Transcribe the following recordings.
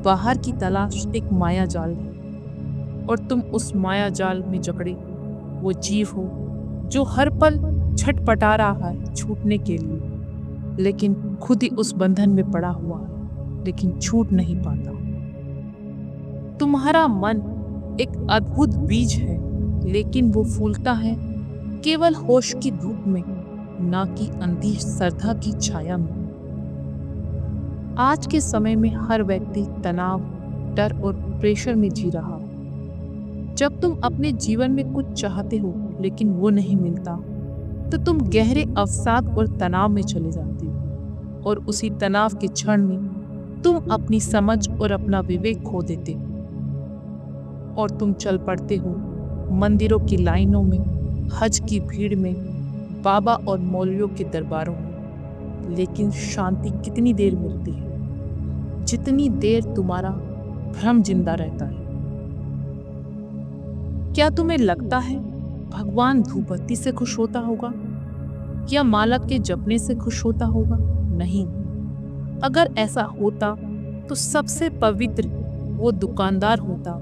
बाहर की तलाश एक माया जाल है और तुम उस माया जाल में जकड़े वो जीव हो जो हर पल छटपटा रहा है छूटने के लिए, लेकिन खुद ही उस बंधन में पड़ा हुआ है, लेकिन छूट नहीं पाता। तुम्हारा मन एक अद्भुत बीज है, लेकिन वो फूलता है केवल होश की धूप में, ना कि अंधी श्रद्धा की छाया में। आज के समय में हर व्यक्ति तनाव, डर और प्रेशर में जी रहा है। जब तुम अपने जीवन में कुछ चाहते हो लेकिन वो नहीं मिलता, तो तुम गहरे अवसाद और तनाव में चले जाते हो, और उसी तनाव के क्षण में तुम अपनी समझ और अपना विवेक खो देते हो, और तुम चल पड़ते हो मंदिरों की लाइनों में, हज की भीड़ में, बाबा और मौलवियों के दरबारों में। लेकिन शांति कितनी देर मिलती है? जितनी देर तुम्हारा भ्रम जिंदा रहता है। क्या तुम्हें लगता है भगवान धूपबत्ती से खुश होता होगा या माला के जपने से खुश होता होगा? नहीं। अगर ऐसा होता तो सबसे पवित्र वो दुकानदार होता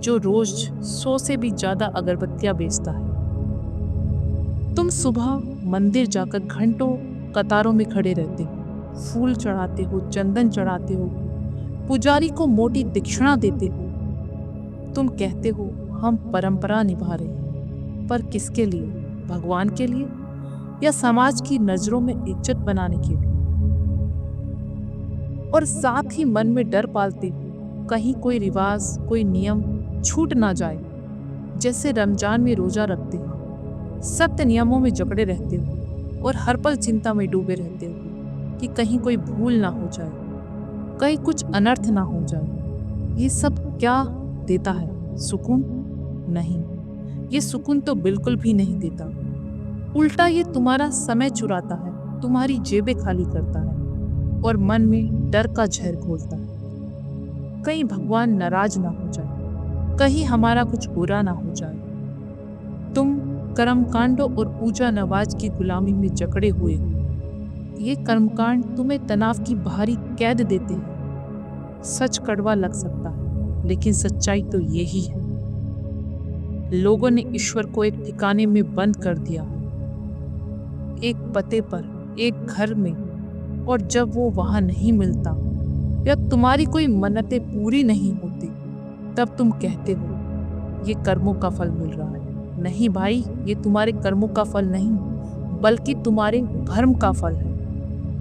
जो रोज 100 से भी ज्यादा अगरबत्तियां बेचता है। तुम सुबह मंदिर जाकर घंटों कतारों में खड़े रहते हो, फूल चढ़ाते हो, चंदन चढ़ाते हो, पुजारी को मोटी दक्षिणा देते हो। तुम कहते हो हम परंपरा निभा रहे हैं, पर किसके लिए? भगवान के लिए या समाज की नजरों में इज्जत बनाने के लिए? और साथ ही मन में डर पालते हो कहीं कोई रिवाज, कोई नियम छूट ना जाए। जैसे रमजान में रोजा रखते हो, सख्त नियमों में जकड़े रहते हो और हर पल चिंता में डूबे रहते हो कि कहीं कोई भूल ना हो जाए, कहीं कुछ अनर्थ ना हो जाए। ये सब क्या देता है? सुकून? नहीं, ये सुकून तो बिल्कुल भी नहीं देता। उल्टा ये तुम्हारा समय चुराता है, तुम्हारी जेबें खाली करता है और मन में डर का जहर घोलता है। कहीं भगवान नाराज ना हो जाए, कहीं हमारा कुछ बुरा ना हो जाए। तुम कर्मकांडों और पूजा नवाज की गुलामी में जकड़े हुए हो। ये कर्मकांड तुम्हें तनाव की भारी कैद देते हैं। सच कड़वा लग सकता है, लेकिन सच्चाई तो यही है। लोगों ने ईश्वर को एक ठिकाने में बंद कर दिया, एक पते पर, एक घर में, और जब वो वहां नहीं मिलता या तुम्हारी कोई मन्नतें पूरी नहीं होती, तब तुम कहते हो ये कर्मों का फल मिल रहा है। नहीं भाई, ये तुम्हारे कर्मों का फल नहीं, बल्कि तुम्हारे भ्रम का फल है।